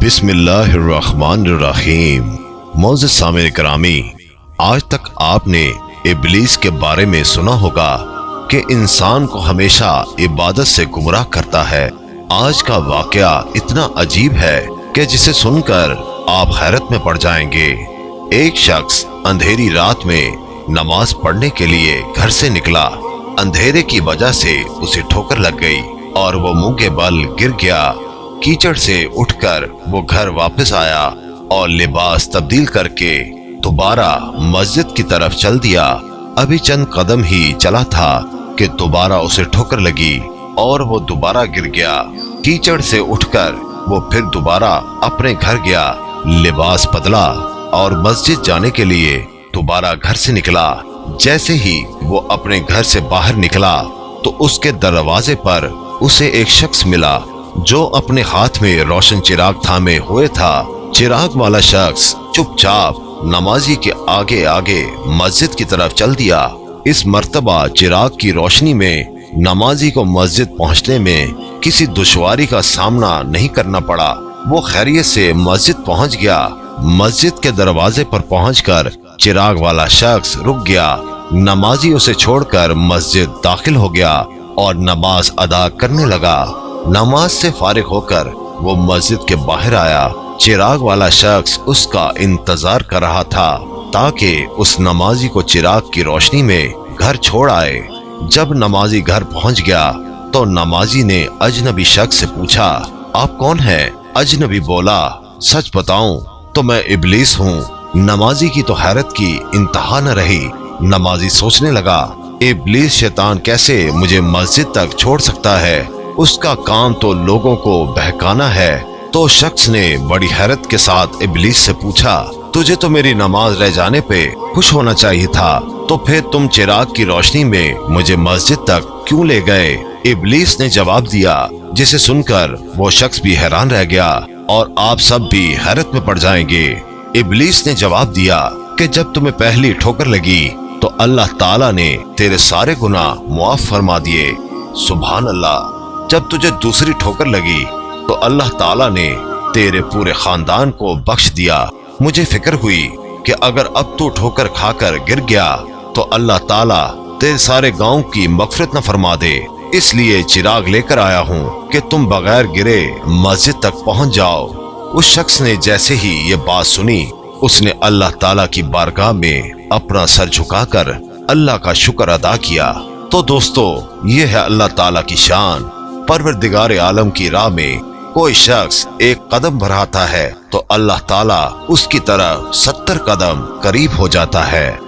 बिस्मिल्लाहिर्रहमानिर्रहीम। मोअज़्ज़िज़ सामिन करामी, आज तक आपने इब्लीस के बारे में सुना होगा कि इंसान को हमेशा इबादत से गुमराह करता है। आज का वाक़या इतना अजीब है कि जिसे सुनकर आप हैरत में पड़ जाएंगे। एक शख्स अंधेरी रात में नमाज पढ़ने के लिए घर से निकला। अंधेरे की वजह से उसे ठोकर लग गई और वो मुंह के बल गिर गया। कीचड़ से उठकर वो घर वापस आया और लिबास तब्दील करके दोबारा मस्जिद की तरफ चल दिया। अभी चंद कदम ही चला था कि दोबारा उसे ठोकर लगी और वो दोबारा गिर गया। कीचड़ से उठकर वो फिर दोबारा अपने घर गया, लिबास बदला और मस्जिद जाने के लिए दोबारा घर से निकला। जैसे ही वो अपने घर से बाहर निकला तो उसके दरवाजे पर उसे एक शख्स मिला जो अपने हाथ में रोशन चिराग थामे हुए था। चिराग वाला शख्स चुपचाप नमाजी के आगे आगे मस्जिद की तरफ चल दिया। इस मर्तबा चिराग की रोशनी में नमाजी को मस्जिद पहुंचने में किसी दुश्वारी का सामना नहीं करना पड़ा। वो खैरियत से मस्जिद पहुंच गया। मस्जिद के दरवाजे पर पहुंचकर चिराग वाला शख्स रुक गया। नमाजी उसे छोड़कर मस्जिद दाखिल हो गया और नमाज अदा करने लगा। नमाज से फारिग होकर वो मस्जिद के बाहर आया। चिराग वाला शख्स उसका इंतजार कर रहा था ताकि उस नमाजी को चिराग की रोशनी में घर छोड़ आए। जब नमाजी घर पहुंच गया तो नमाजी ने अजनबी शख्स से पूछा, आप कौन हैं? अजनबी बोला, सच बताऊं तो मैं इब्लीस हूँ। नमाजी की तो हैरत की इंतहा न रही। नमाजी सोचने लगा, इब्लीस शैतान कैसे मुझे मस्जिद तक छोड़ सकता है? उसका काम तो लोगों को बहकाना है। तो शख्स ने बड़ी हैरत के साथ इब्लीस से पूछा, तुझे तो मेरी नमाज रह जाने पे खुश होना चाहिए था, तो फिर तुम चिराग की रोशनी में मुझे मस्जिद तक क्यों ले गए? इब्लीस ने जवाब दिया, जिसे सुनकर वो शख्स भी हैरान रह गया और आप सब भी हैरत में पड़ जाएंगे। इब्लीस ने जवाब दिया कि जब तुम्हें पहली ठोकर लगी तो अल्लाह ताला ने तेरे सारे गुनाह मुआफ फरमा दिए। सुभान अल्लाह। जब तुझे दूसरी ठोकर लगी तो अल्लाह ताला ने तेरे पूरे खानदान को बख्श दिया। मुझे फिक्र हुई कि अगर अब तू ठोकर खाकर गिर गया तो अल्लाह ताला तेरे सारे गांव की मगफिरत न फरमा दे, इसलिए चिराग लेकर आया हूँ कि तुम बगैर गिरे मस्जिद तक पहुँच जाओ। उस शख्स ने जैसे ही ये बात सुनी उसने अल्लाह ताला की बारगाह में अपना सर झुकाकर अल्लाह का शुक्र अदा किया। तो दोस्तों, ये है अल्लाह ताला की शान। परवरदिगार आलम की राह में कोई शख्स एक कदम बढ़ाता है तो अल्लाह ताला उसकी तरफ 70 कदम करीब हो जाता है।